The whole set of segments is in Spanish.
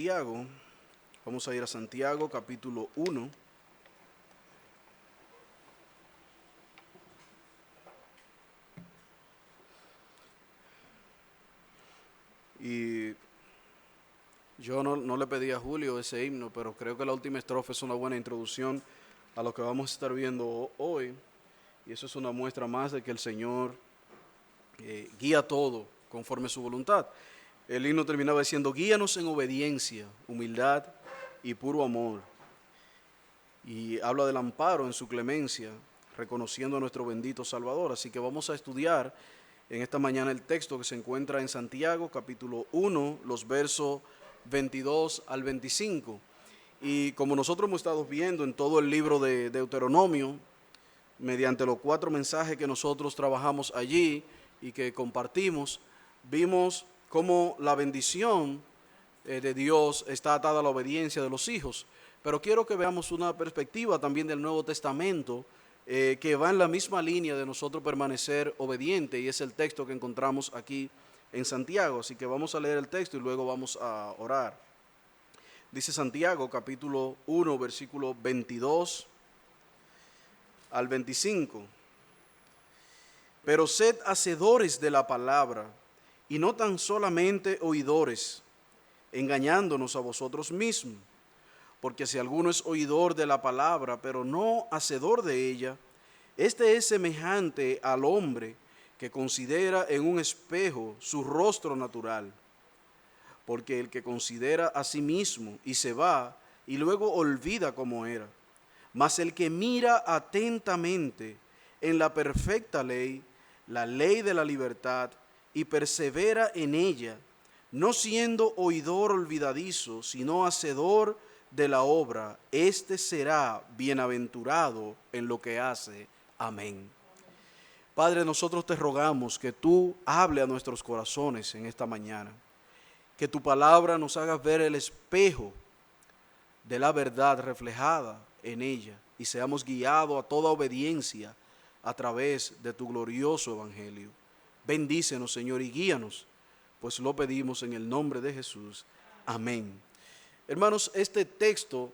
Santiago. Vamos a ir a Santiago, capítulo 1. Y yo no le pedí a Julio ese himno, pero creo que la última estrofa es una buena introducción a lo que vamos a estar viendo hoy. Y eso es una muestra más de que el Señor guía todo conforme a su voluntad. El himno terminaba diciendo: guíanos en obediencia, humildad y puro amor. Y habla del amparo en su clemencia, reconociendo a nuestro bendito Salvador. Así que vamos a estudiar en esta mañana el texto que se encuentra en Santiago, capítulo 1, los versos 22 al 25. Y como nosotros hemos estado viendo en todo el libro de Deuteronomio, mediante los 4 mensajes que nosotros trabajamos allí y que compartimos, vimos cómo la bendición de Dios está atada a la obediencia de los hijos. Pero quiero que veamos una perspectiva también del Nuevo Testamento que va en la misma línea de nosotros permanecer obediente, y es el texto que encontramos aquí en Santiago. Así que vamos a leer el texto y luego vamos a orar. Dice Santiago, capítulo 1, versículo 22 al 25. Pero sed hacedores de la palabra, y no tan solamente oidores, engañándonos a vosotros mismos. Porque si alguno es oidor de la palabra, pero no hacedor de ella, este es semejante al hombre que considera en un espejo su rostro natural. Porque el que considera a sí mismo y se va, y luego olvida cómo era. Mas el que mira atentamente en la perfecta ley, la ley de la libertad, y persevera en ella, no siendo oidor olvidadizo, sino hacedor de la obra, éste será bienaventurado en lo que hace. Amén. Padre, nosotros te rogamos que tú hable a nuestros corazones en esta mañana, que tu palabra nos haga ver el espejo de la verdad reflejada en ella y seamos guiados a toda obediencia a través de tu glorioso evangelio. Bendícenos, Señor, y guíanos, pues lo pedimos en el nombre de Jesús. Amén. Hermanos, este texto,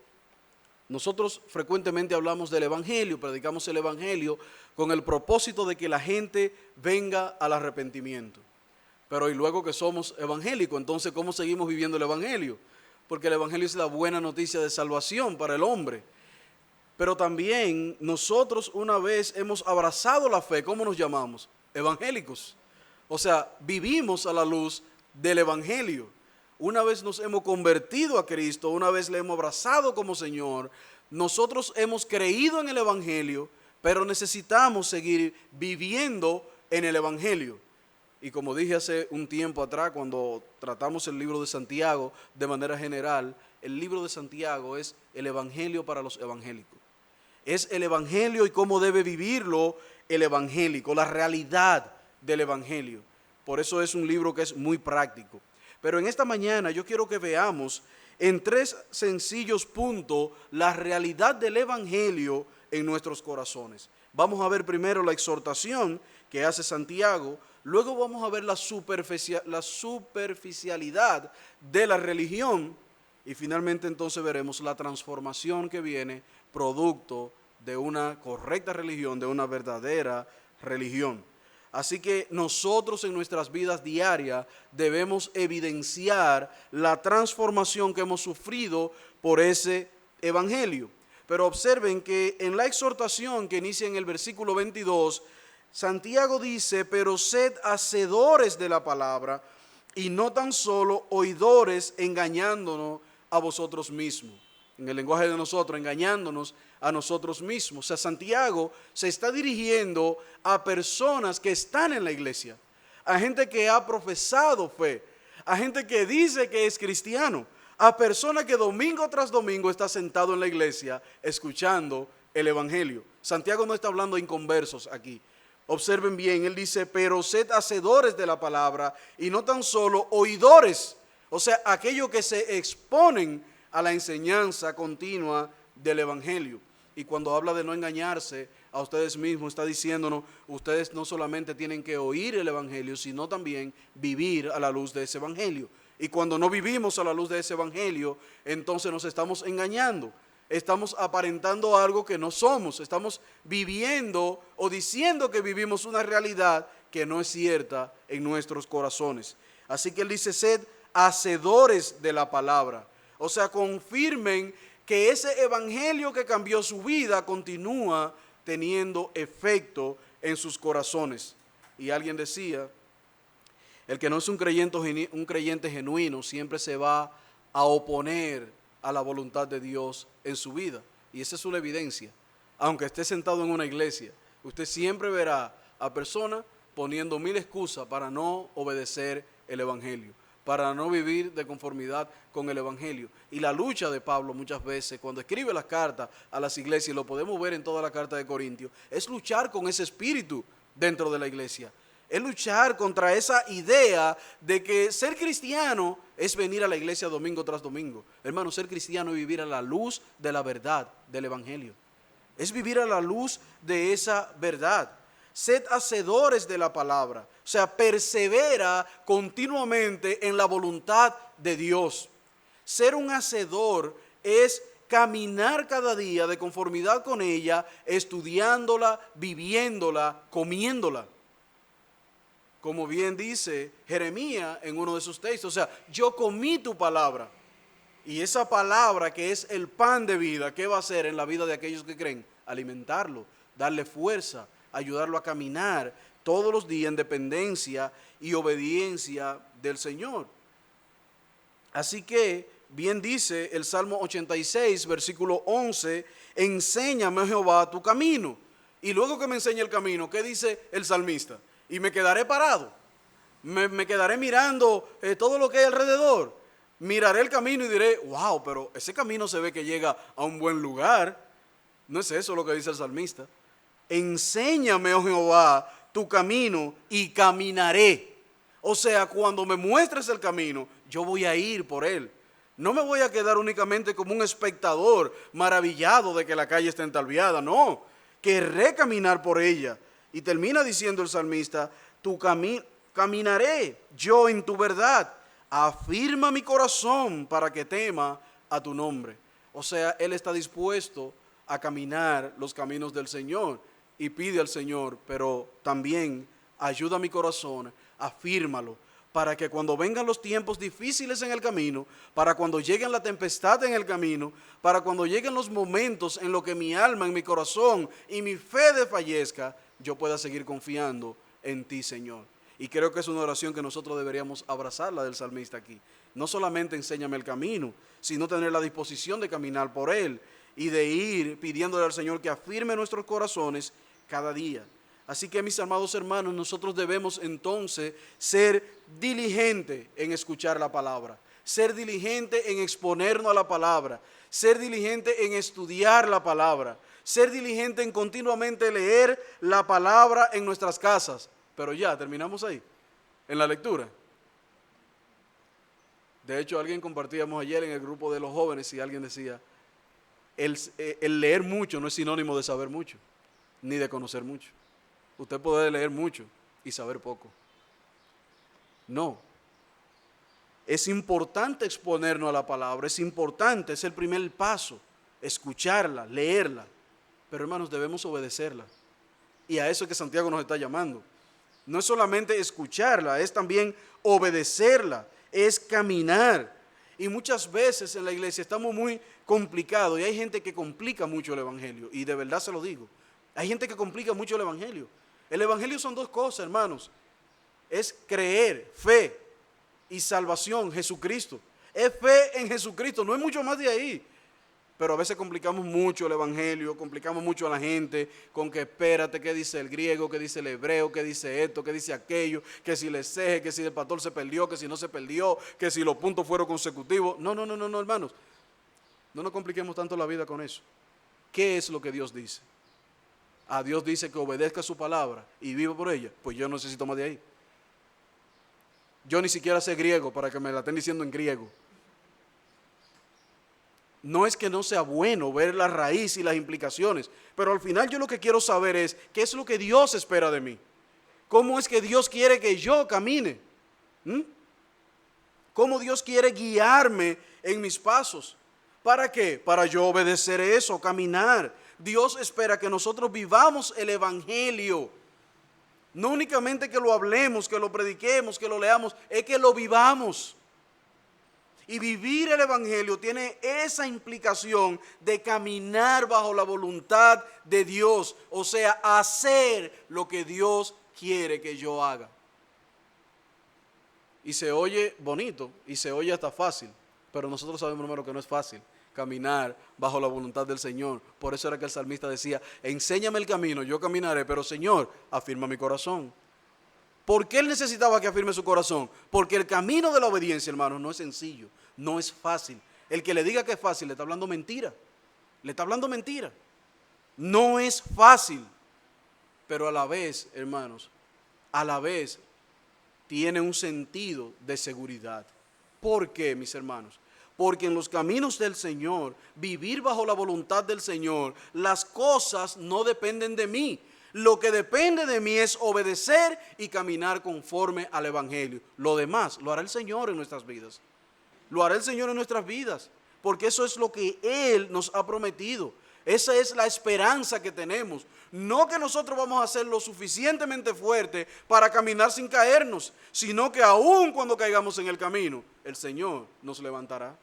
nosotros frecuentemente hablamos del evangelio, predicamos el evangelio con el propósito de que la gente venga al arrepentimiento. Pero y luego que somos evangélicos, entonces ¿cómo seguimos viviendo el evangelio? Porque el evangelio es la buena noticia de salvación para el hombre. Pero también nosotros, una vez hemos abrazado la fe, ¿cómo nos llamamos? Evangélicos. O sea, vivimos a la luz del evangelio. Una vez nos hemos convertido a Cristo, una vez le hemos abrazado como Señor, nosotros hemos creído en el evangelio, pero necesitamos seguir viviendo en el evangelio. Y como dije hace un tiempo atrás, cuando tratamos el libro de Santiago de manera general, el libro de Santiago es el evangelio para los evangélicos. Es el evangelio y cómo debe vivirlo el evangélico, la realidad del evangelio. Por eso es un libro que es muy práctico. Pero en esta mañana yo quiero que veamos en 3 sencillos puntos la realidad del evangelio en nuestros corazones. Vamos a ver primero la exhortación que hace Santiago, luego vamos a ver la superficialidad de la religión y finalmente entonces veremos la transformación que viene producto de una correcta religión, de una verdadera religión. Así que nosotros en nuestras vidas diarias debemos evidenciar la transformación que hemos sufrido por ese evangelio. Pero observen que en la exhortación que inicia en el versículo 22, Santiago dice: pero sed hacedores de la palabra y no tan solo oidores, engañándonos a vosotros mismos. En el lenguaje de nosotros, engañándonos a nosotros mismos. O sea, Santiago se está dirigiendo a personas que están en la iglesia, a gente que ha profesado fe, a gente que dice que es cristiano, a personas que domingo tras domingo está sentado en la iglesia escuchando el evangelio. Santiago no está hablando de inconversos aquí. Observen bien, él dice: pero sed hacedores de la palabra y no tan solo oidores. O sea, aquellos que se exponen a la enseñanza continua del evangelio. Y cuando habla de no engañarse a ustedes mismos, está diciéndonos: ustedes no solamente tienen que oír el evangelio, sino también vivir a la luz de ese evangelio. Y cuando no vivimos a la luz de ese evangelio, entonces nos estamos engañando. Estamos aparentando algo que no somos. Estamos viviendo o diciendo que vivimos una realidad que no es cierta en nuestros corazones. Así que él dice, sed hacedores de la palabra. O sea, confirmen que ese evangelio que cambió su vida continúa teniendo efecto en sus corazones. Y alguien decía, el que no es un creyente genuino siempre se va a oponer a la voluntad de Dios en su vida. Y esa es una evidencia. Aunque esté sentado en una iglesia, usted siempre verá a personas poniendo mil excusas para no obedecer el evangelio, para no vivir de conformidad con el evangelio. Y la lucha de Pablo muchas veces, cuando escribe las cartas a las iglesias, y lo podemos ver en toda la carta de Corintios, es luchar con ese espíritu dentro de la iglesia. Es luchar contra esa idea de que ser cristiano es venir a la iglesia domingo tras domingo. Hermano, ser cristiano es vivir a la luz de la verdad del evangelio. Es vivir a la luz de esa verdad. Sed hacedores de la palabra. O sea, persevera continuamente en la voluntad de Dios. Ser un hacedor es caminar cada día de conformidad con ella, estudiándola, viviéndola, comiéndola. Como bien dice Jeremías en uno de sus textos, o sea, yo comí tu palabra. Y esa palabra que es el pan de vida, ¿qué va a hacer en la vida de aquellos que creen? Alimentarlo, darle fuerza, ayudarlo a caminar todos los días en dependencia y obediencia del Señor. Así que, bien dice el Salmo 86, versículo 11, enséñame, Jehová, tu camino. Y luego que me enseñe el camino, ¿qué dice el salmista? Y me quedaré parado, me quedaré mirando todo lo que hay alrededor. Miraré el camino y diré, wow, pero ese camino se ve que llega a un buen lugar. No es eso lo que dice el salmista. Enséñame, oh Jehová, tu camino y caminaré. O sea, cuando me muestres el camino, yo voy a ir por él. No me voy a quedar únicamente como un espectador maravillado de que la calle está entalviada. No, querré caminar por ella. Y termina diciendo el salmista, caminaré yo en tu verdad, afirma mi corazón para que tema a tu nombre. O sea, él está dispuesto a caminar los caminos del Señor y pide al Señor, pero también ayuda a mi corazón, afírmalo, para que cuando vengan los tiempos difíciles en el camino, para cuando lleguen la tempestad en el camino, para cuando lleguen los momentos en los que mi alma, en mi corazón y mi fe desfallezca, yo pueda seguir confiando en ti, Señor. Y creo que es una oración que nosotros deberíamos abrazar, la del salmista aquí. No solamente enséñame el camino, sino tener la disposición de caminar por él y de ir pidiéndole al Señor que afirme nuestros corazones cada día. Así que, mis amados hermanos, nosotros debemos entonces ser diligentes en escuchar la palabra, ser diligentes en exponernos a la palabra, ser diligentes en estudiar la palabra, ser diligente en continuamente leer la palabra en nuestras casas. Pero ya, terminamos ahí, en la lectura. De hecho, alguien compartíamos ayer en el grupo de los jóvenes y alguien decía, el leer mucho no es sinónimo de saber mucho, ni de conocer mucho. Usted puede leer mucho y saber poco. No. Es importante exponernos a la palabra, es importante, es el primer paso, escucharla, leerla. Pero hermanos, debemos obedecerla. Y a eso es que Santiago nos está llamando. No es solamente escucharla, es también obedecerla, es caminar. Y muchas veces en la iglesia estamos muy complicados y hay gente que complica mucho el evangelio. Y de verdad se lo digo. Hay gente que complica mucho el evangelio. El evangelio son dos cosas, hermanos. Es creer, fe y salvación, Jesucristo. Es fe en Jesucristo, no es mucho más de ahí. Pero a veces complicamos mucho el evangelio, complicamos mucho a la gente con que espérate, qué dice el griego, qué dice el hebreo, qué dice esto, qué dice aquello, que si el exeje, que si el pastor se perdió, que si no se perdió, que si los puntos fueron consecutivos. No, hermanos. No nos compliquemos tanto la vida con eso. ¿Qué es lo que Dios dice? A Dios dice que obedezca su palabra y viva por ella. Pues yo no necesito más de ahí. Yo ni siquiera sé griego para que me la estén diciendo en griego. No es que no sea bueno ver la raíz y las implicaciones, pero al final yo lo que quiero saber es qué es lo que Dios espera de mí. ¿Cómo es que Dios quiere que yo camine? cómo Dios quiere guiarme en mis pasos. ¿Para qué? Para yo obedecer eso, caminar. Dios espera que nosotros vivamos el Evangelio. No únicamente que lo hablemos, que lo prediquemos, que lo leamos, es que lo vivamos. Y vivir el Evangelio tiene esa implicación de caminar bajo la voluntad de Dios, o sea, hacer lo que Dios quiere que yo haga. Y se oye bonito, y se oye hasta fácil, pero nosotros sabemos, hermano, que no es fácil caminar bajo la voluntad del Señor. Por eso era que el salmista decía, enséñame el camino, yo caminaré, pero Señor, afirma mi corazón. ¿Por qué él necesitaba que afirme su corazón? Porque el camino de la obediencia, hermanos, no es sencillo, no es fácil. El que le diga que es fácil le está hablando mentira. Le está hablando mentira. No es fácil, pero a la vez, hermanos, a la vez tiene un sentido de seguridad. ¿Por qué, mis hermanos? Porque en los caminos del Señor, vivir bajo la voluntad del Señor, las cosas no dependen de mí. Lo que depende de mí es obedecer y caminar conforme al Evangelio. Lo demás lo hará el Señor en nuestras vidas. Lo hará el Señor en nuestras vidas, porque eso es lo que Él nos ha prometido. Esa es la esperanza que tenemos. No que nosotros vamos a ser lo suficientemente fuertes para caminar sin caernos, sino que aún cuando caigamos en el camino, el Señor nos levantará.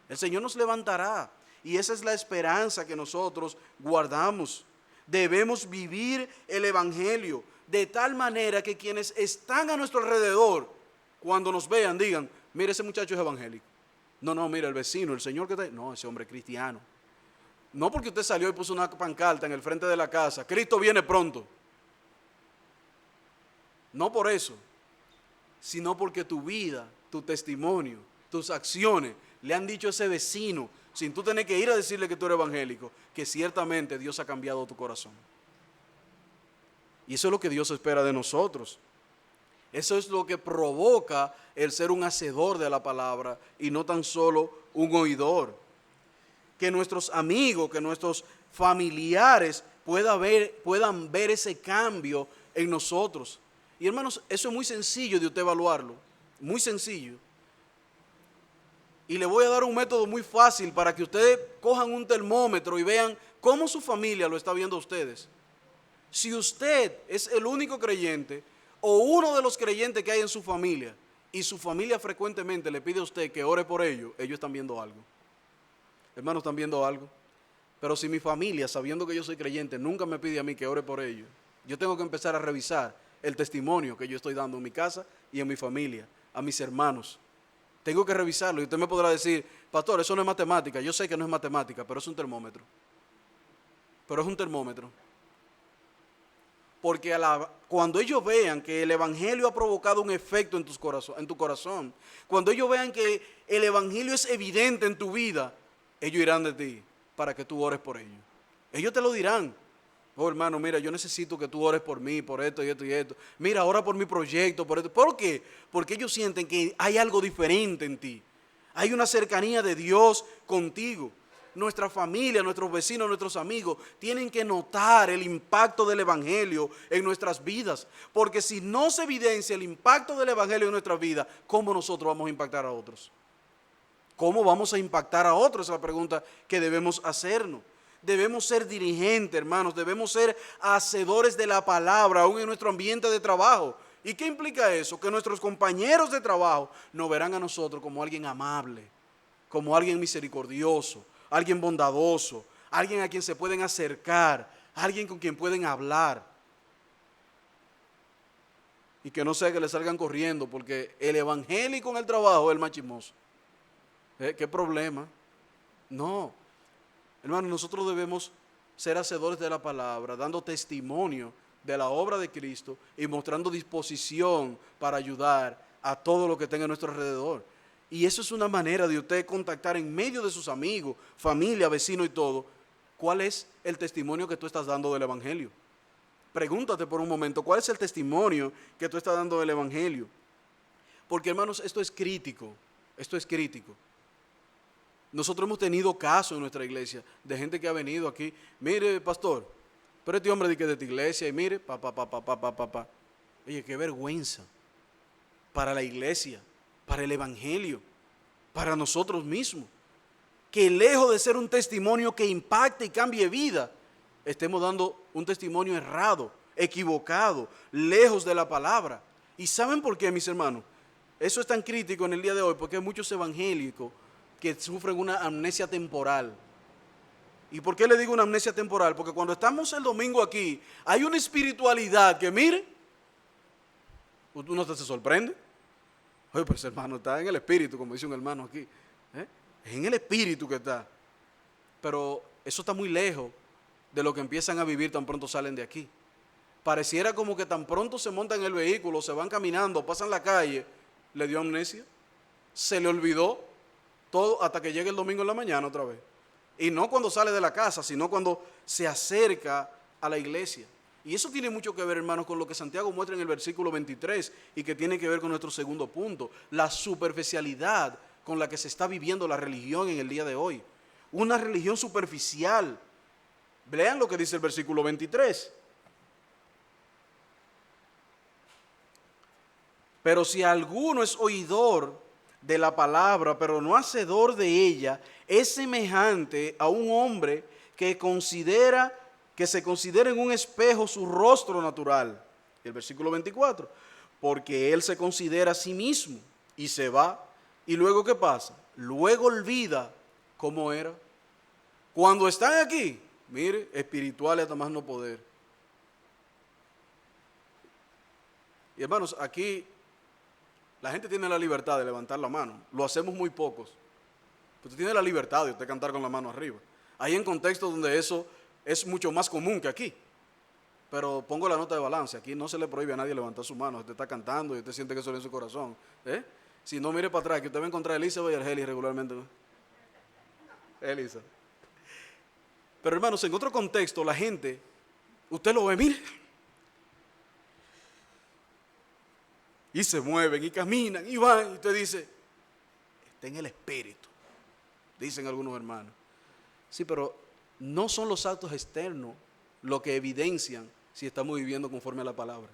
El Señor nos levantará. Y esa es la esperanza que nosotros guardamos. Debemos vivir el Evangelio de tal manera que quienes están a nuestro alrededor, cuando nos vean, digan, mire, ese muchacho es evangélico. No, mira, el vecino, el señor que está ahí. No, ese hombre es cristiano. No porque usted salió y puso una pancarta en el frente de la casa, Cristo viene pronto. No por eso, sino porque tu vida, tu testimonio, tus acciones le han dicho a ese vecino, sin tú tener que ir a decirle que tú eres evangélico, que ciertamente Dios ha cambiado tu corazón. Y eso es lo que Dios espera de nosotros. Eso es lo que provoca el ser un hacedor de la palabra y no tan solo un oidor. Que nuestros amigos, que nuestros familiares puedan ver ese cambio en nosotros. Y hermanos, eso es muy sencillo de usted evaluarlo, muy sencillo. Y le voy a dar un método muy fácil para que ustedes cojan un termómetro y vean cómo su familia lo está viendo a ustedes. Si usted es el único creyente o uno de los creyentes que hay en su familia y su familia frecuentemente le pide a usted que ore por ellos están viendo algo. Hermanos, están viendo algo. Pero si mi familia, sabiendo que yo soy creyente, nunca me pide a mí que ore por ellos, yo tengo que empezar a revisar el testimonio que yo estoy dando en mi casa y en mi familia, a mis hermanos. Tengo que revisarlo y usted me podrá decir, pastor, eso no es matemática. Yo sé que no es matemática, pero es un termómetro. Pero es un termómetro. Porque cuando ellos vean que el Evangelio ha provocado un efecto en tu corazón, cuando ellos vean que el Evangelio es evidente en tu vida, ellos irán de ti para que tú ores por ellos. Ellos te lo dirán. Oh, hermano, mira, yo necesito que tú ores por mí, por esto y esto y esto. Mira, ora por mi proyecto, por esto. ¿Por qué? Porque ellos sienten que hay algo diferente en ti. Hay una cercanía de Dios contigo. Nuestra familia, nuestros vecinos, nuestros amigos tienen que notar el impacto del Evangelio en nuestras vidas. Porque si no se evidencia el impacto del Evangelio en nuestras vidas, ¿cómo nosotros vamos a impactar a otros? ¿Cómo vamos a impactar a otros? Esa es la pregunta que debemos hacernos. Debemos ser dirigentes, hermanos. Debemos ser hacedores de la palabra, aún en nuestro ambiente de trabajo. ¿Y qué implica eso? Que nuestros compañeros de trabajo nos verán a nosotros como alguien amable, como alguien misericordioso, alguien bondadoso, alguien a quien se pueden acercar, alguien con quien pueden hablar. Y que no sea que le salgan corriendo, porque el evangélico en el trabajo es el más chismoso. ¿Qué problema? No. Hermanos, nosotros debemos ser hacedores de la palabra, dando testimonio de la obra de Cristo y mostrando disposición para ayudar a todo lo que tenga a nuestro alrededor. Y eso es una manera de usted contactar en medio de sus amigos, familia, vecinos y todo, cuál es el testimonio que tú estás dando del Evangelio. Pregúntate por un momento, ¿cuál es el testimonio que tú estás dando del Evangelio? Porque, hermanos, esto es crítico, esto es crítico. Nosotros hemos tenido casos en nuestra iglesia de gente que ha venido aquí, mire, pastor, pero este hombre de tu iglesia, y mire, Oye, qué vergüenza para la iglesia. para el evangelio, para nosotros mismos. Que lejos de ser un testimonio que impacte y cambie vida, estemos dando un testimonio errado, equivocado, lejos de la palabra. ¿Y saben por qué, mis hermanos? Eso es tan crítico en el día de hoy, porque hay muchos evangélicos que sufren una amnesia temporal. ¿Y por qué le digo una amnesia temporal? Porque cuando estamos el domingo aquí, hay una espiritualidad que, mire, uno se sorprende. Oye, pues hermano, está en el espíritu, como dice un hermano aquí. Es en el espíritu que está. Pero eso está muy lejos de lo que empiezan a vivir tan pronto salen de aquí. Pareciera como que tan pronto se montan en el vehículo, se van caminando, pasan la calle, le dio amnesia, se le olvidó todo hasta que llegue el domingo en la mañana otra vez. Y no cuando sale de la casa, sino cuando se acerca a la iglesia. Y eso tiene mucho que ver, hermanos, con lo que Santiago muestra en el versículo 23 y que tiene que ver con nuestro segundo punto, la superficialidad con la que se está viviendo la religión en el día de hoy. Una religión superficial. Lean lo que dice el versículo 23. Pero si alguno es oidor de la palabra, pero no hacedor de ella, es semejante a un hombre que se considera en un espejo su rostro natural. El versículo 24. Porque él se considera a sí mismo y se va. ¿Y luego qué pasa? Luego olvida cómo era. Cuando están aquí, mire, espirituales hasta más no poder. Y hermanos, aquí la gente tiene la libertad de levantar la mano. Lo hacemos muy pocos. Usted tiene la libertad de usted cantar con la mano arriba. Hay en contextos donde eso es mucho más común que aquí. Pero pongo la nota de balance. Aquí no se le prohíbe a nadie levantar su mano. Usted está cantando y usted siente que eso es en su corazón. Si no, mire para atrás, que usted va a encontrar a Elisa y a Argelis regularmente. Elisa. Pero hermanos, en otro contexto, la gente, usted lo ve, mire. Y se mueven y caminan y van. Y usted dice, está en el espíritu, dicen algunos hermanos. Sí, pero no son los actos externos lo que evidencian si estamos viviendo conforme a la palabra.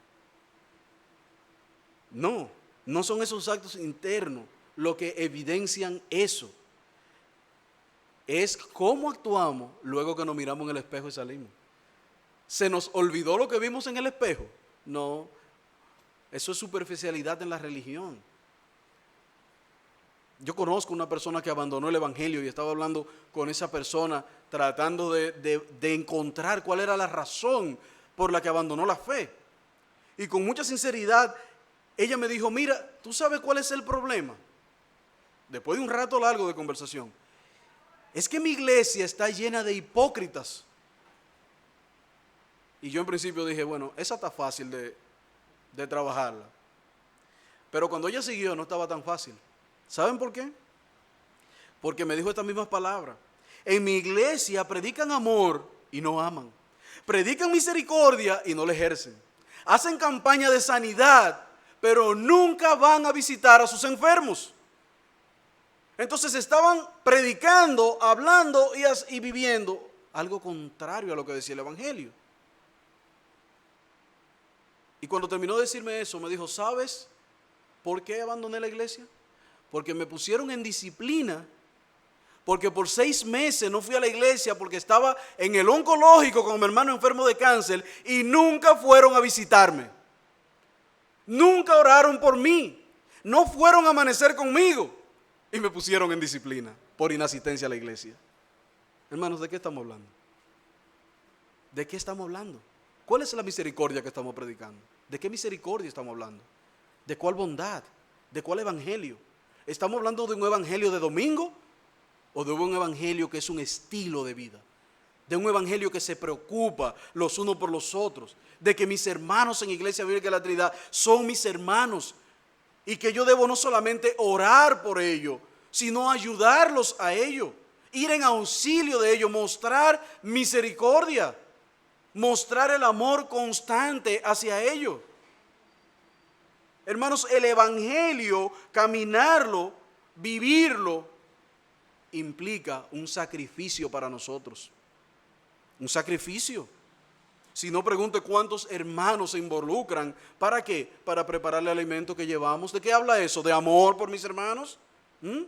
No son esos actos internos lo que evidencian eso. Es cómo actuamos luego que nos miramos en el espejo y salimos. ¿Se nos olvidó lo que vimos en el espejo? No. Eso es superficialidad en la religión. Yo conozco una persona que abandonó el evangelio y estaba hablando con esa persona tratando de encontrar cuál era la razón por la que abandonó la fe. Y con mucha sinceridad, ella me dijo, mira, ¿tú sabes cuál es el problema? Después de un rato largo de conversación. Es que mi iglesia está llena de hipócritas. Y yo en principio dije, bueno, esa está fácil de trabajarla. Pero cuando ella siguió no estaba tan fácil. ¿Saben por qué? Porque me dijo estas mismas palabras. En mi iglesia predican amor y no aman. Predican misericordia y no la ejercen. Hacen campaña de sanidad, pero nunca van a visitar a sus enfermos. Entonces estaban predicando, hablando y viviendo algo contrario a lo que decía el evangelio. Y cuando terminó de decirme eso, me dijo, ¿sabes por qué abandoné la iglesia? Porque me pusieron en disciplina, porque por 6 meses no fui a la iglesia porque estaba en el oncológico con mi hermano enfermo de cáncer y nunca fueron a visitarme. Nunca oraron por mí, no fueron a amanecer conmigo y me pusieron en disciplina por inasistencia a la iglesia. Hermanos, ¿de qué estamos hablando? ¿De qué estamos hablando? ¿Cuál es la misericordia que estamos predicando? ¿De qué misericordia estamos hablando? ¿De cuál bondad? ¿De cuál evangelio? ¿Estamos hablando de un evangelio de domingo o de un evangelio que es un estilo de vida? De un evangelio que se preocupa los unos por los otros, de que mis hermanos en Iglesia Bíblica de la Trinidad son mis hermanos y que yo debo no solamente orar por ellos, sino ayudarlos a ellos, ir en auxilio de ellos, mostrar misericordia, mostrar el amor constante hacia ellos. Hermanos, el evangelio, caminarlo, vivirlo, implica un sacrificio para nosotros. Un sacrificio. Si no, pregunte cuántos hermanos se involucran. ¿Para qué? Para preparar el alimento que llevamos. ¿De qué habla eso? ¿De amor por mis hermanos? ¿Mm?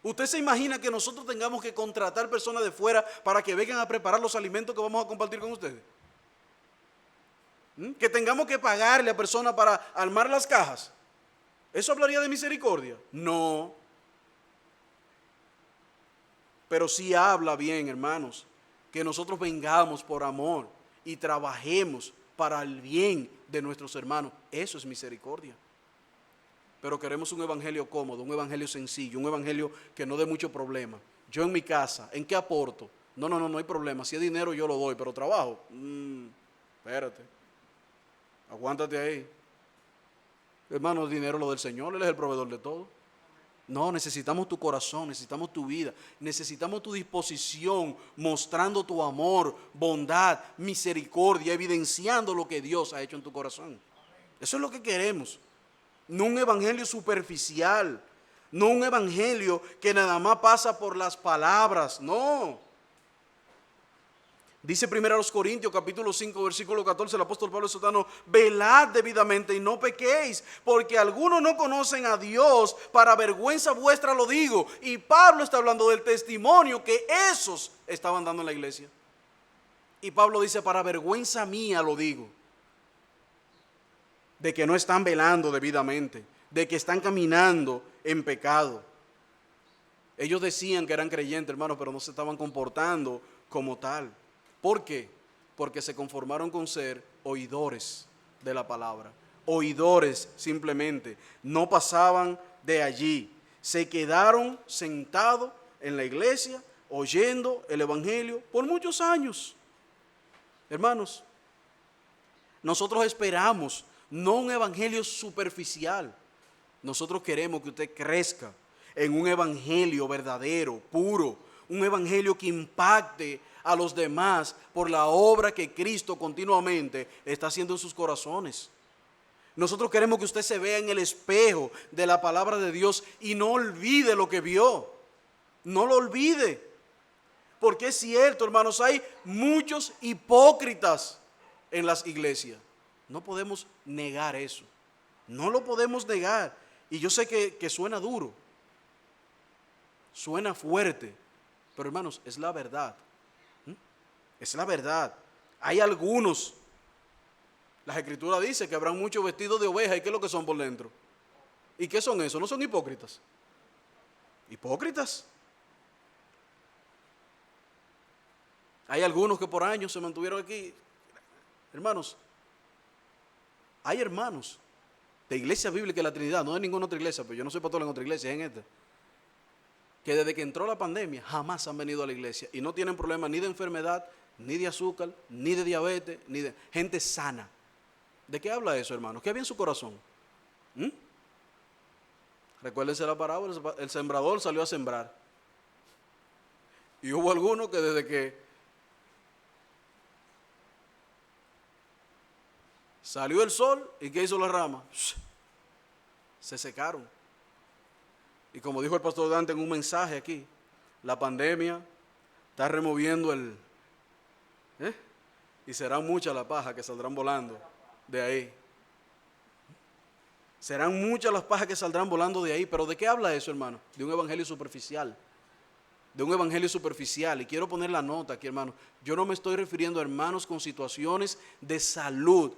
¿Usted se imagina que nosotros tengamos que contratar personas de fuera para que vengan a preparar los alimentos que vamos a compartir con ustedes? ¿Mm? Que tengamos que pagarle a personas para armar las cajas. ¿Eso hablaría de misericordia? No. Pero sí habla bien, hermanos, que nosotros vengamos por amor y trabajemos para el bien de nuestros hermanos. Eso es misericordia. Pero queremos un evangelio cómodo, un evangelio sencillo, un evangelio que no dé mucho problema. Yo en mi casa, ¿en qué aporto? No hay problema. Si es dinero yo lo doy, pero trabajo. Espérate. Aguántate ahí. Hermano, el dinero es lo del Señor, Él es el proveedor de todo. No, necesitamos tu corazón, necesitamos tu vida, necesitamos tu disposición, mostrando tu amor, bondad, misericordia, evidenciando lo que Dios ha hecho en tu corazón. Eso es lo que queremos. No un evangelio superficial, no un evangelio que nada más pasa por las palabras, no. Dice 1 Corintios capítulo 5 versículo 14 el apóstol Pablo exhortando: velad debidamente y no pequéis, porque algunos no conocen a Dios, para vergüenza vuestra lo digo. Y Pablo está hablando del testimonio que esos estaban dando en la iglesia. Y Pablo dice: para vergüenza mía lo digo, de que no están velando debidamente, de que están caminando en pecado. Ellos decían que eran creyentes, hermanos, pero no se estaban comportando como tal. ¿Por qué? Porque se conformaron con ser oidores de la palabra. Oidores simplemente. No pasaban de allí. Se quedaron sentados en la iglesia oyendo el evangelio por muchos años. Hermanos, nosotros esperamos no un evangelio superficial. Nosotros queremos que usted crezca en un evangelio verdadero, puro, un evangelio que impacte a los demás por la obra que Cristo continuamente está haciendo en sus corazones. Nosotros queremos que usted se vea en el espejo de la palabra de Dios y no olvide lo que vio. No lo olvide. Porque es cierto, hermanos, hay muchos hipócritas en las iglesias. No podemos negar eso. No lo podemos negar. Y yo sé que suena duro, suena fuerte, pero hermanos, es la verdad. Es la verdad. Hay algunos, las escrituras dicen que habrán muchos vestidos de oveja. ¿Y qué es lo que son por dentro? ¿Y qué son esos? ¿No son hipócritas? Hipócritas. Hay algunos que por años se mantuvieron aquí. Hermanos, hay hermanos de Iglesia Bíblica de la Trinidad, no de ninguna otra iglesia, pero yo no soy pastor en otra iglesia, es en esta, que desde que entró la pandemia jamás han venido a la iglesia y no tienen problemas ni de enfermedad, ni de azúcar, ni de diabetes, ni de gente sana. ¿De qué habla eso, hermanos? ¿Qué había en su corazón? Recuérdense la parábola: el sembrador salió a sembrar. Y hubo algunos que desde que salió el sol, ¿y qué hizo la rama? Se secaron. Y como dijo el pastor Dante en un mensaje aquí, la pandemia está removiendo y serán muchas las pajas que saldrán volando de ahí. Serán muchas las pajas que saldrán volando de ahí. ¿Pero de qué habla eso, hermano? De un evangelio superficial. De un evangelio superficial. Y quiero poner la nota aquí, hermano. Yo no me estoy refiriendo a hermanos con situaciones de salud,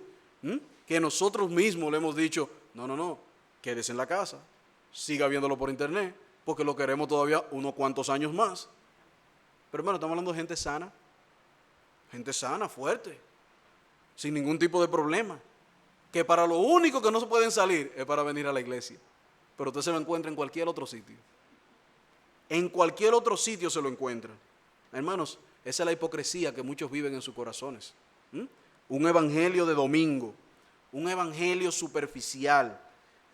que nosotros mismos le hemos dicho: no, quédese en la casa, siga viéndolo por internet, porque lo queremos todavía unos cuantos años más. Pero hermano, estamos hablando de gente sana, fuerte, sin ningún tipo de problema, que para lo único que no se pueden salir es para venir a la iglesia. Pero usted se lo encuentra en cualquier otro sitio. En cualquier otro sitio se lo encuentran. Hermanos, esa es la hipocresía que muchos viven en sus corazones. Un evangelio de domingo, un evangelio superficial.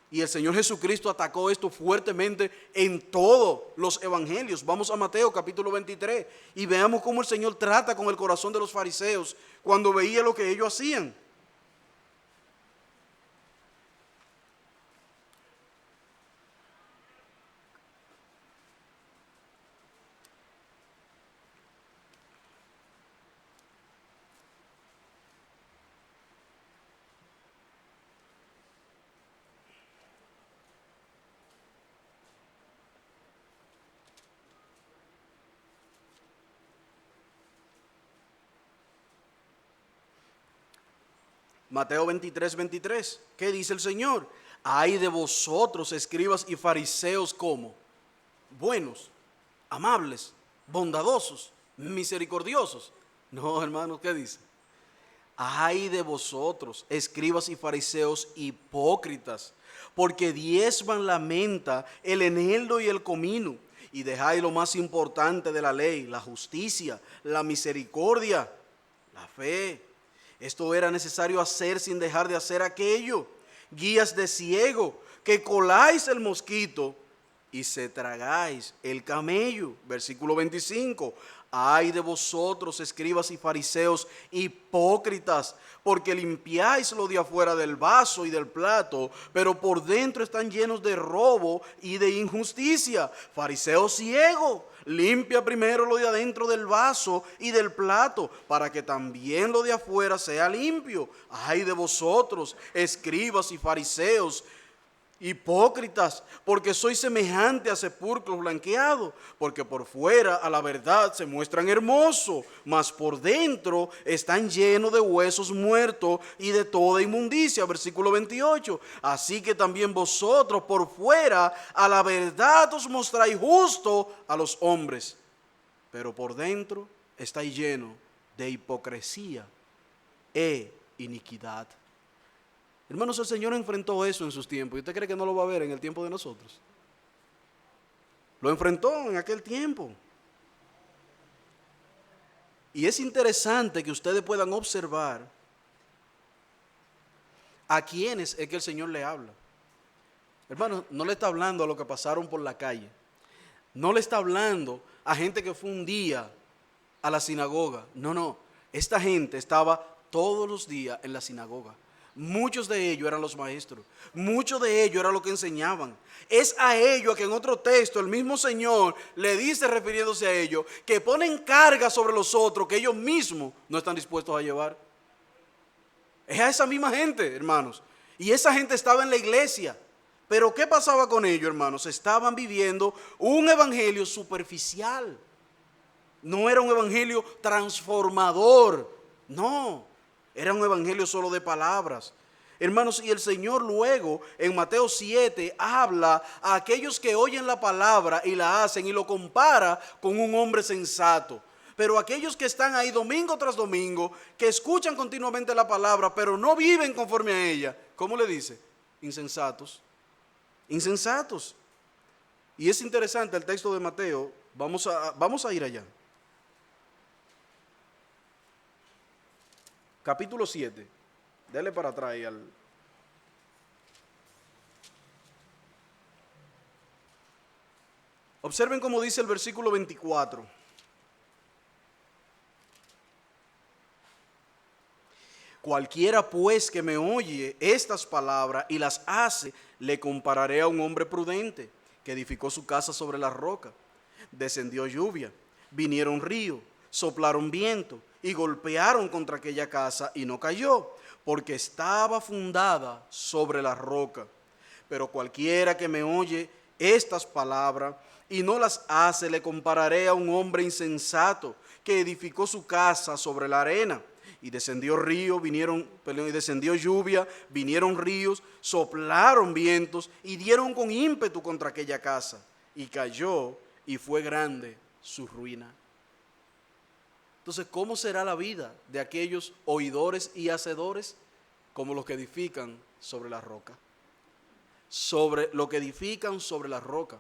Y el Señor Jesucristo atacó esto fuertemente en todos los evangelios. Vamos a Mateo capítulo 23 y veamos cómo el Señor trata con el corazón de los fariseos cuando veía lo que ellos hacían. Mateo 23, 23. ¿Qué dice el Señor? Ay de vosotros, escribas y fariseos, ¿cómo? Buenos, amables, bondadosos, misericordiosos. No, hermanos, ¿qué dice? Ay de vosotros, escribas y fariseos hipócritas, porque diezman la menta, el eneldo y el comino, y dejáis lo más importante de la ley, la justicia, la misericordia, la fe. Esto era necesario hacer sin dejar de hacer aquello. Guías de ciego, que coláis el mosquito y se tragáis el camello. Versículo 25. Ay de vosotros, escribas y fariseos hipócritas, porque limpiáis lo de afuera del vaso y del plato, pero por dentro están llenos de robo y de injusticia. Fariseo ciego, limpia primero lo de adentro del vaso y del plato, para que también lo de afuera sea limpio. Ay de vosotros, escribas y fariseos hipócritas, porque sois semejante a sepulcros blanqueados, porque por fuera a la verdad se muestran hermosos, mas por dentro están llenos de huesos muertos y de toda inmundicia. Versículo 28. Así que también vosotros por fuera a la verdad os mostráis justo a los hombres, pero por dentro estáis llenos de hipocresía e iniquidad. Hermanos, el Señor enfrentó eso en sus tiempos. ¿Y usted cree que no lo va a ver en el tiempo de nosotros? Lo enfrentó en aquel tiempo. Y es interesante que ustedes puedan observar a quiénes es que el Señor le habla. Hermanos, no le está hablando a los que pasaron por la calle. No le está hablando a gente que fue un día a la sinagoga. No. Esta gente estaba todos los días en la sinagoga. Muchos de ellos eran los maestros, muchos de ellos eran los que enseñaban. Es a ellos que en otro texto el mismo Señor le dice, refiriéndose a ellos, que ponen carga sobre los otros que ellos mismos no están dispuestos a llevar. Es a esa misma gente, hermanos. Y esa gente estaba en la iglesia. Pero ¿qué pasaba con ellos, hermanos? Estaban viviendo un evangelio superficial. No era un evangelio transformador, no. Era un evangelio solo de palabras. Hermanos, y el Señor luego en Mateo 7 habla a aquellos que oyen la palabra y la hacen y lo compara con un hombre sensato. Pero aquellos que están ahí domingo tras domingo, que escuchan continuamente la palabra, pero no viven conforme a ella, ¿cómo le dice? Insensatos. Insensatos. Y es interesante el texto de Mateo. Vamos a ir allá. Capítulo 7, dele para atrás ahí Observen cómo dice el versículo 24. Cualquiera pues que me oye estas palabras y las hace, le compararé a un hombre prudente que edificó su casa sobre la roca. Descendió lluvia, vinieron ríos, soplaron viento y golpearon contra aquella casa y no cayó, porque estaba fundada sobre la roca. Pero cualquiera que me oye estas palabras y no las hace, le compararé a un hombre insensato que edificó su casa sobre la arena. Y descendió lluvia, vinieron ríos, soplaron vientos y dieron con ímpetu contra aquella casa. Y cayó y fue grande su ruina. Entonces, ¿cómo será la vida de aquellos oidores y hacedores? Como los que edifican sobre la roca. Sobre lo que edifican sobre la roca.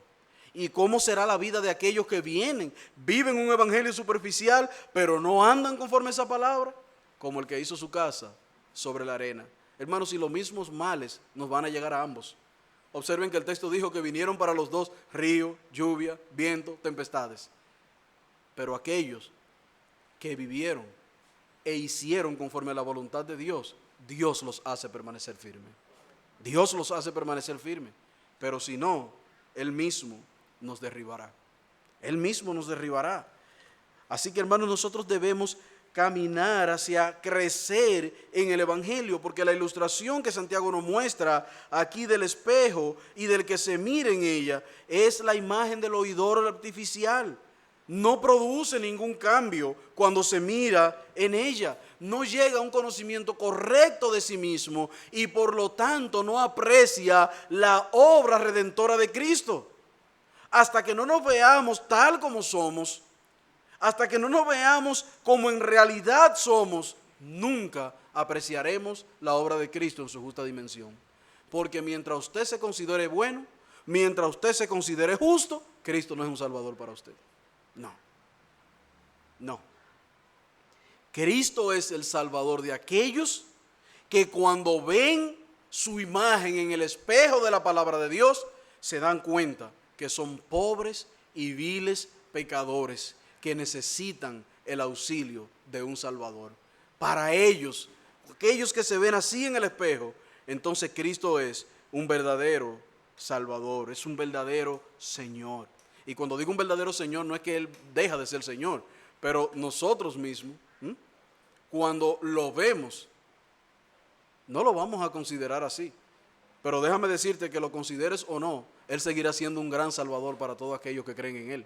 ¿Y cómo será la vida de aquellos que viven un evangelio superficial, pero no andan conforme a esa palabra? Como el que hizo su casa sobre la arena. Hermanos, y los mismos males nos van a llegar a ambos. Observen que el texto dijo que vinieron para los dos río, lluvia, viento, tempestades. Pero aquellos que vivieron e hicieron conforme a la voluntad de Dios, Dios los hace permanecer firmes. Dios los hace permanecer firmes. Pero si no, Él mismo nos derribará. Él mismo nos derribará. Así que, hermanos, nosotros debemos caminar hacia crecer en el evangelio, porque la ilustración que Santiago nos muestra aquí del espejo y del que se mira en ella es la imagen del oidor artificial. no produce ningún cambio cuando se mira en ella. No llega a un conocimiento correcto de sí mismo y por lo tanto no aprecia la obra redentora de Cristo. Hasta que no nos veamos tal como somos, hasta que no nos veamos como en realidad somos, nunca apreciaremos la obra de Cristo en su justa dimensión. Porque mientras usted se considere bueno, mientras usted se considere justo, Cristo no es un salvador para usted. No, no. Cristo es el salvador de aquellos que cuando ven su imagen en el espejo de la palabra de Dios, se dan cuenta que son pobres y viles pecadores que necesitan el auxilio de un salvador. Para ellos, aquellos que se ven así en el espejo, entonces Cristo es un verdadero salvador, es un verdadero Señor. Y cuando digo un verdadero Señor, no es que Él deja de ser Señor, pero nosotros mismos, cuando lo vemos, no lo vamos a considerar así. Pero déjame decirte que lo consideres o no, Él seguirá siendo un gran Salvador para todos aquellos que creen en Él.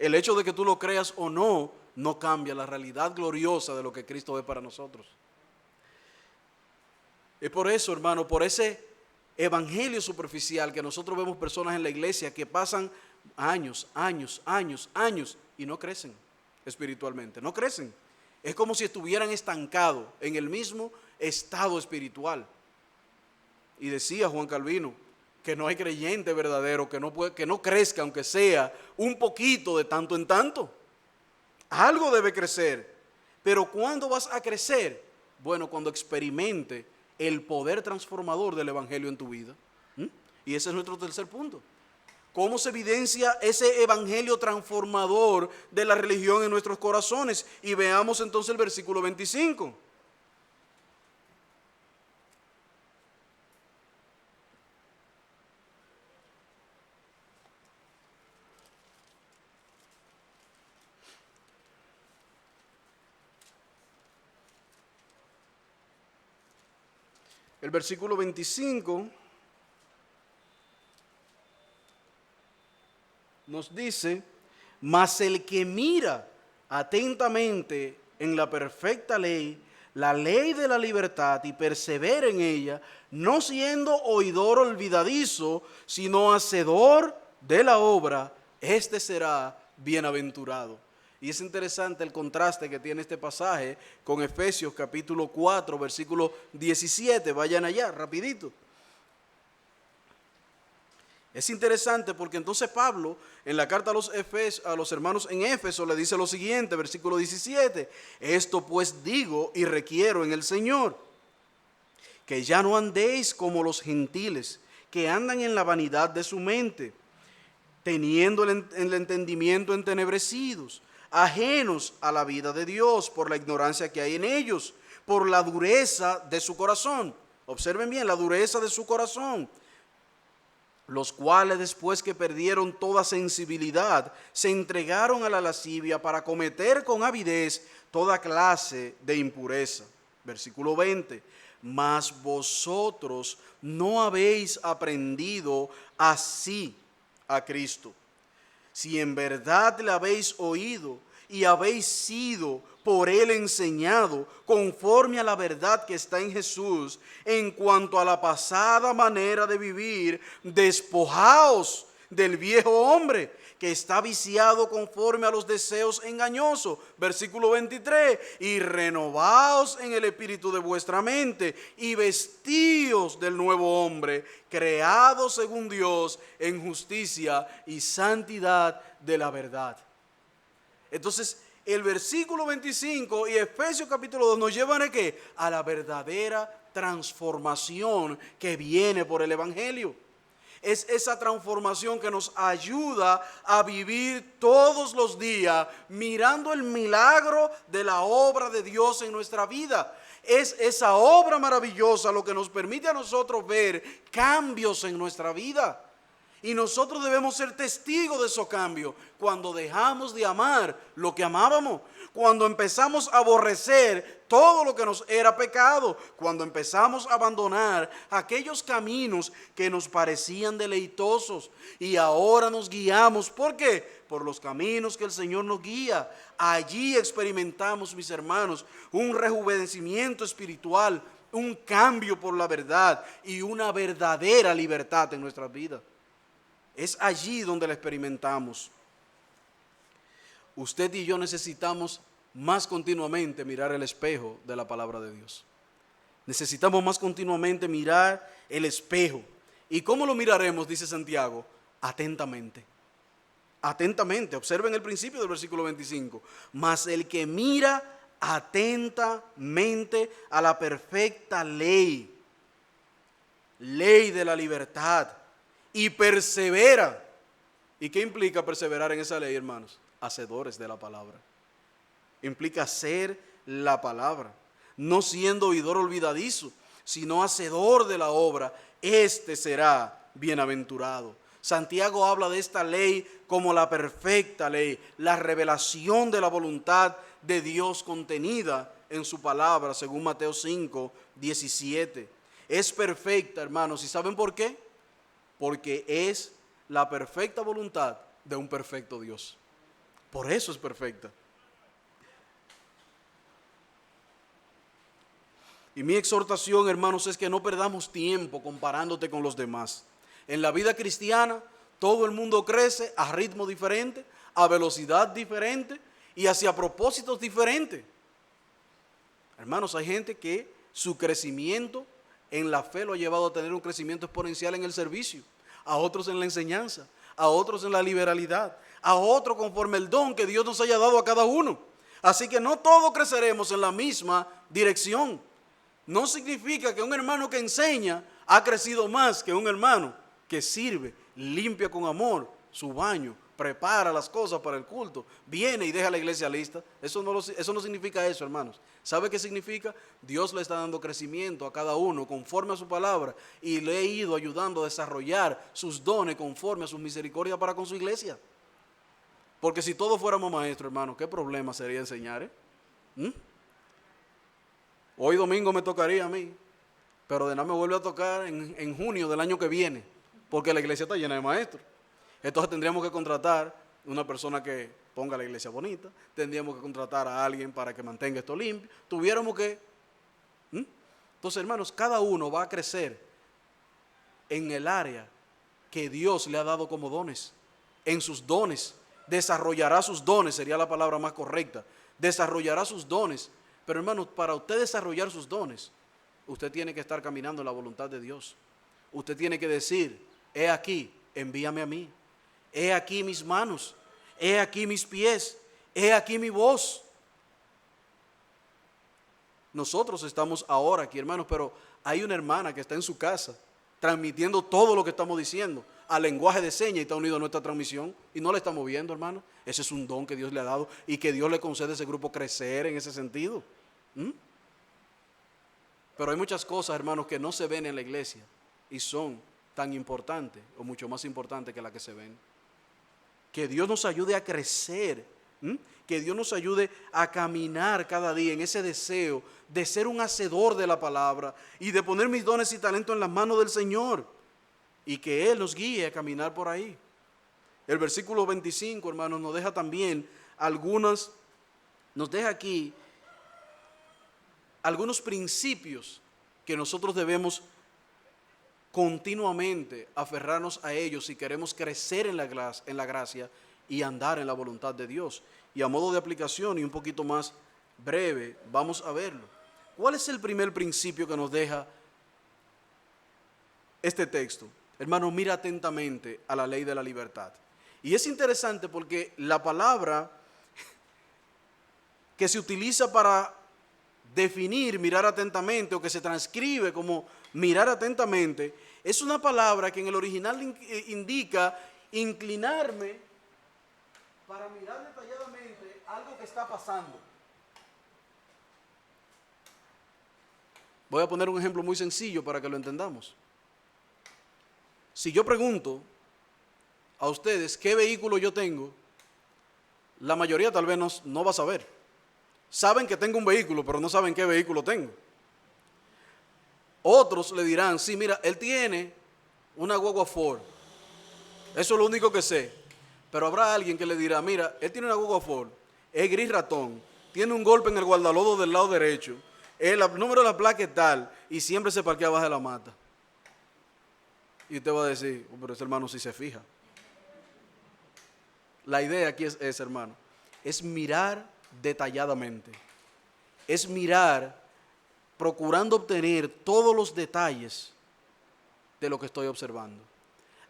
El hecho de que tú lo creas o no, no cambia la realidad gloriosa de lo que Cristo es para nosotros. Es por eso, hermano, por ese evangelio superficial que nosotros vemos personas en la iglesia que pasan años y no crecen espiritualmente, no crecen. Es como si estuvieran estancados en el mismo estado espiritual. Y decía Juan Calvino que no hay creyente verdadero que no crezca, aunque sea un poquito de tanto en tanto. Algo debe crecer. Pero ¿cuándo vas a crecer? Bueno, cuando experimente el poder transformador del evangelio en tu vida. Y ese es nuestro tercer punto. ¿Cómo se evidencia ese evangelio transformador de la religión en nuestros corazones? Y veamos entonces el versículo 25. El versículo 25 nos dice: mas el que mira atentamente en la perfecta ley, la ley de la libertad, y persevera en ella, no siendo oidor olvidadizo, sino hacedor de la obra, este será bienaventurado. Y es interesante el contraste que tiene este pasaje con Efesios capítulo 4, versículo 17. Vayan allá, rapidito. Es interesante porque entonces Pablo, en la carta a los hermanos en Éfeso, le dice lo siguiente, versículo 17. Esto pues digo y requiero en el Señor, que ya no andéis como los gentiles, que andan en la vanidad de su mente, teniendo el entendimiento entenebrecidos, ajenos a la vida de Dios por la ignorancia que hay en ellos, por la dureza de su corazón. Observen bien, la dureza de su corazón, los cuales después que perdieron toda sensibilidad, se entregaron a la lascivia para cometer con avidez toda clase de impureza. Versículo 20. Mas vosotros no habéis aprendido así a Cristo. Si en verdad le habéis oído y habéis sido por él enseñado conforme a la verdad que está en Jesús, en cuanto a la pasada manera de vivir, despojaos del viejo hombre que está viciado conforme a los deseos engañosos. Versículo 23, y renovaos en el espíritu de vuestra mente y vestíos del nuevo hombre, creado según Dios en justicia y santidad de la verdad. Entonces, el versículo 25 y Efesios capítulo 2 nos llevan ¿a qué? A la verdadera transformación que viene por el evangelio. Es esa transformación que nos ayuda a vivir todos los días mirando el milagro de la obra de Dios en nuestra vida. Es esa obra maravillosa lo que nos permite a nosotros ver cambios en nuestra vida. Y nosotros debemos ser testigos de esos cambios cuando dejamos de amar lo que amábamos, cuando empezamos a aborrecer todo lo que nos era pecado, cuando empezamos a abandonar aquellos caminos que nos parecían deleitosos y ahora nos guiamos. ¿Por qué? por los caminos que el Señor nos guía. Allí experimentamos, mis hermanos, un rejuvenecimiento espiritual, un cambio por la verdad y una verdadera libertad en nuestras vidas. Es allí donde la experimentamos. Usted y yo necesitamos más continuamente mirar el espejo de la palabra de Dios. Necesitamos más continuamente mirar el espejo. ¿Y cómo lo miraremos? Dice Santiago, atentamente. Atentamente. Observen el principio del versículo 25. Mas el que mira atentamente a la perfecta ley, ley de la libertad, y persevera. ¿Y qué implica perseverar en esa ley, hermanos? Hacedores de la palabra. Implica hacer la palabra, no siendo oidor olvidadizo, sino hacedor de la obra. Este será bienaventurado. Santiago habla de esta ley como la perfecta ley, la revelación de la voluntad de Dios contenida en su palabra, según Mateo 5, 17. Es perfecta, hermanos, ¿y saben por qué? Porque es la perfecta voluntad de un perfecto Dios. Por eso es perfecta. Y mi exhortación, hermanos, es que no perdamos tiempo comparándote con los demás. En la vida cristiana, todo el mundo crece a ritmo diferente, a velocidad diferente y hacia propósitos diferentes. Hermanos, hay gente que su crecimiento en la fe lo ha llevado a tener un crecimiento exponencial en el servicio, a otros en la enseñanza, a otros en la liberalidad, a otros conforme el don que Dios nos haya dado a cada uno. Así que no todos creceremos en la misma dirección. No significa que un hermano que enseña ha crecido más que un hermano que sirve, limpia con amor su baño, prepara las cosas para el culto, viene y deja la iglesia lista. Eso no significa eso, hermanos. ¿Sabe qué significa? Dios le está dando crecimiento a cada uno conforme a su palabra y le ha ido ayudando a desarrollar sus dones conforme a sus misericordias para con su iglesia. Porque si todos fuéramos maestros, hermanos, ¿qué problema sería enseñar? Hoy domingo me tocaría a mí, pero de nada me vuelve a tocar en junio del año que viene, porque la iglesia está llena de maestros. Entonces tendríamos que contratar una persona que ponga la iglesia bonita, tendríamos que contratar a alguien para que mantenga esto limpio, tuviéramos que... Entonces, hermanos, cada uno va a crecer en el área que Dios le ha dado como dones, en sus dones, desarrollará sus dones, sería la palabra más correcta, desarrollará sus dones. Pero hermanos, para usted desarrollar sus dones, usted tiene que estar caminando en la voluntad de Dios. Usted tiene que decir, he aquí, envíame a mí. He aquí mis manos, he aquí mis pies, he aquí mi voz. Nosotros estamos ahora aquí, hermanos, pero hay una hermana que está en su casa transmitiendo todo lo que estamos diciendo al lenguaje de señas y está unido a nuestra transmisión y no la estamos viendo, hermano. Ese es un don que Dios le ha dado y que Dios le concede a ese grupo crecer en ese sentido. Pero hay muchas cosas, hermanos, que no se ven en la iglesia y son tan importantes o mucho más importantes que las que se ven. Que Dios nos ayude a crecer, que Dios nos ayude a caminar cada día en ese deseo de ser un hacedor de la palabra y de poner mis dones y talentos en las manos del Señor y que Él nos guíe a caminar por ahí. El versículo 25, hermanos, nos deja también nos deja aquí algunos principios que nosotros debemos continuamente aferrarnos a ellos si queremos crecer en la gracia y andar en la voluntad de Dios. Y a modo de aplicación y un poquito más breve, vamos a verlo. ¿Cuál es el primer principio que nos deja este texto? Hermano, mira atentamente a la ley de la libertad. Y es interesante porque la palabra que se utiliza para definir mirar atentamente o que se transcribe como mirar atentamente, es una palabra que en el original indica inclinarme para mirar detalladamente algo que está pasando. Voy a poner un ejemplo muy sencillo para que lo entendamos. Si yo pregunto a ustedes qué vehículo yo tengo, la mayoría tal vez no va a saber. Saben que tengo un vehículo, pero no saben qué vehículo tengo. Otros le dirán, sí, mira, él tiene una guagua Ford. Eso es lo único que sé. Pero habrá alguien que le dirá, mira, él tiene una Google Ford, es gris ratón, tiene un golpe en el guardalodo del lado derecho, el número de la placa es tal, y siempre se parquea abajo de la mata. Y usted va a decir, pero ese hermano sí se fija. La idea aquí es esa, hermano, es mirar detalladamente, es mirar procurando obtener todos los detalles de lo que estoy observando.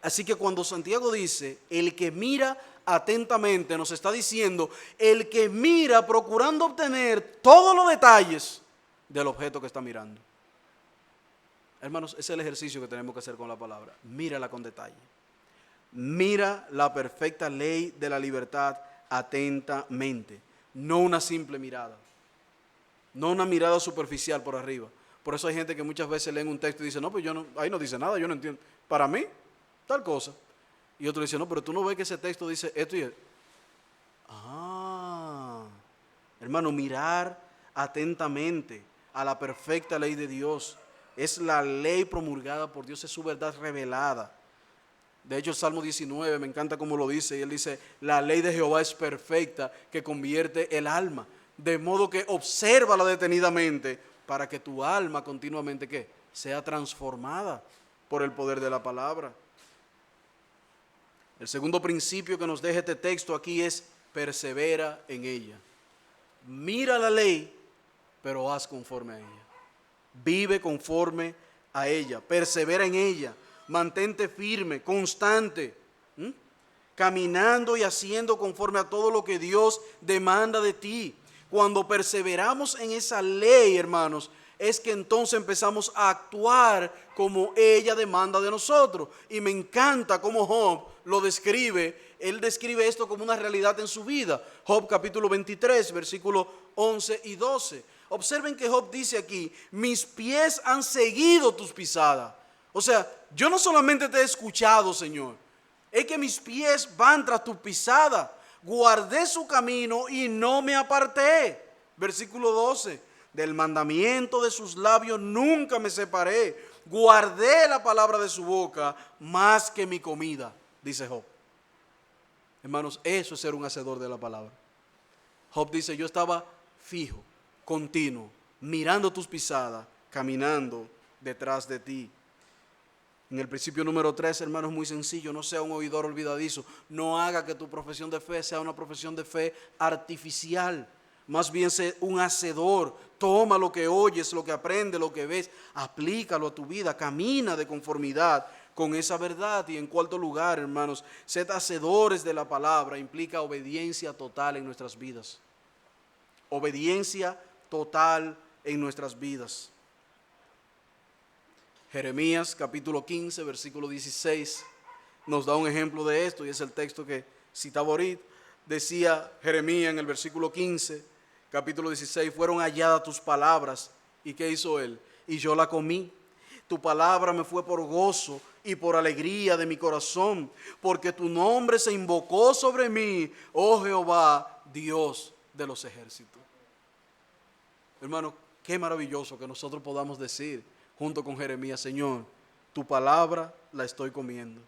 Así que cuando Santiago dice, el que mira atentamente, nos está diciendo, el que mira procurando obtener todos los detalles del objeto que está mirando. Hermanos, ese es el ejercicio que tenemos que hacer con la palabra. Mírala con detalle. Mira la perfecta ley de la libertad atentamente, no una simple mirada, no una mirada superficial por arriba. Por eso hay gente que muchas veces leen un texto y dice, no, pues ahí no dice nada, yo no entiendo. Para mí, tal cosa. Y otro dice, no, pero tú no ves que ese texto dice esto y esto. Hermano, mirar atentamente a la perfecta ley de Dios. Es la ley promulgada por Dios, es su verdad revelada. De hecho, el Salmo 19, me encanta cómo lo dice, y él dice, la ley de Jehová es perfecta, que convierte el alma. De modo que obsérvala detenidamente, para que tu alma continuamente, ¿qué? Sea transformada por el poder de la palabra. El segundo principio que nos deja este texto aquí es, persevera en ella. Mira la ley, pero haz conforme a ella. Vive conforme a ella, persevera en ella. Mantente firme, constante, caminando y haciendo conforme a todo lo que Dios demanda de ti. Cuando perseveramos en esa ley, hermanos, es que entonces empezamos a actuar como ella demanda de nosotros. Y me encanta cómo Job lo describe. Él describe esto como una realidad en su vida. Job capítulo 23, versículos 11 y 12. Observen que Job dice aquí, mis pies han seguido tus pisadas. O sea, yo no solamente te he escuchado, Señor, es que mis pies van tras tu pisada. Guardé su camino y no me aparté. Versículo 12, del mandamiento de sus labios nunca me separé. Guardé la palabra de su boca más que mi comida, dice Job. Hermanos, eso es ser un hacedor de la palabra. Job dice, yo estaba fijo, continuo, mirando tus pisadas, caminando detrás de ti. En el principio número 3, hermano, es muy sencillo, no sea un oidor olvidadizo, no haga que tu profesión de fe sea una profesión de fe artificial, más bien sé un hacedor, toma lo que oyes, lo que aprendes, lo que ves, aplícalo a tu vida, camina de conformidad con esa verdad. Y en cuarto lugar, hermanos, sed hacedores de la palabra, implica obediencia total en nuestras vidas, obediencia total en nuestras vidas. Jeremías capítulo 15, versículo 16, nos da un ejemplo de esto, y es el texto que citaba ahorita. Decía Jeremías en el versículo 15, capítulo 16, fueron halladas tus palabras, ¿y qué hizo él? Y yo la comí. Tu palabra me fue por gozo y por alegría de mi corazón, porque tu nombre se invocó sobre mí, oh Jehová, Dios de los ejércitos. Hermano, qué maravilloso que nosotros podamos decir junto con Jeremías, Señor, tu palabra la estoy comiendo.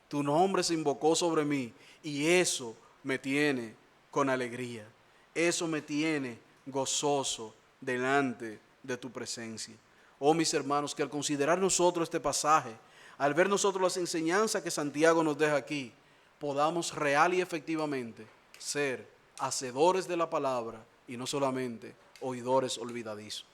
Tu nombre se invocó sobre mí y eso me tiene con alegría. Eso me tiene gozoso delante de tu presencia. Oh, mis hermanos, que al considerar nosotros este pasaje, al ver nosotros las enseñanzas que Santiago nos deja aquí, podamos real y efectivamente ser hacedores de la palabra y no solamente oidores olvidadizos.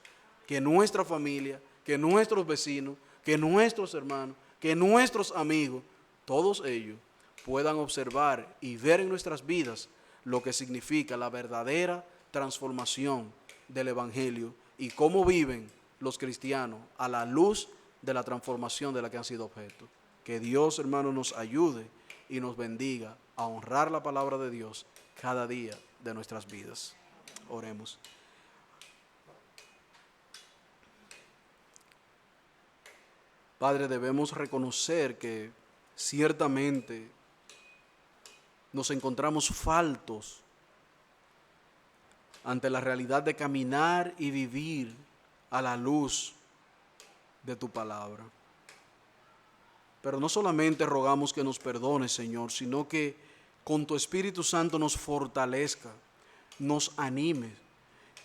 Que nuestra familia, que nuestros vecinos, que nuestros hermanos, que nuestros amigos, todos ellos puedan observar y ver en nuestras vidas lo que significa la verdadera transformación del Evangelio y cómo viven los cristianos a la luz de la transformación de la que han sido objeto. Que Dios, hermanos, nos ayude y nos bendiga a honrar la palabra de Dios cada día de nuestras vidas. Oremos. Padre, debemos reconocer que ciertamente nos encontramos faltos ante la realidad de caminar y vivir a la luz de tu palabra. Pero no solamente rogamos que nos perdones, Señor, sino que con tu Espíritu Santo nos fortalezca, nos anime,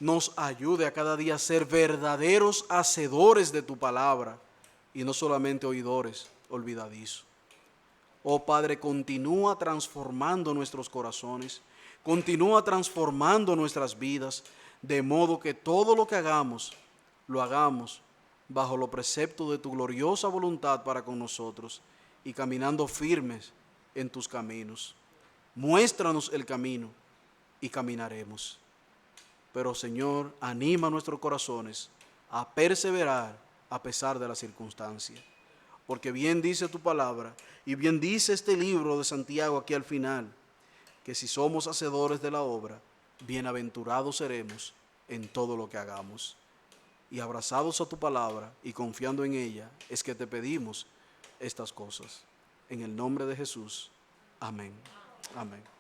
nos ayude a cada día a ser verdaderos hacedores de tu palabra y no solamente oidores olvidadizos. Oh Padre, continúa transformando nuestros corazones, continúa transformando nuestras vidas, de modo que todo lo que hagamos, lo hagamos bajo los preceptos de tu gloriosa voluntad para con nosotros y caminando firmes en tus caminos. Muéstranos el camino y caminaremos. Pero Señor, anima nuestros corazones a perseverar a pesar de las circunstancias. Porque bien dice tu palabra y bien dice este libro de Santiago aquí al final, que si somos hacedores de la obra, bienaventurados seremos en todo lo que hagamos. Y abrazados a tu palabra y confiando en ella, es que te pedimos estas cosas. En el nombre de Jesús. Amén. Amén.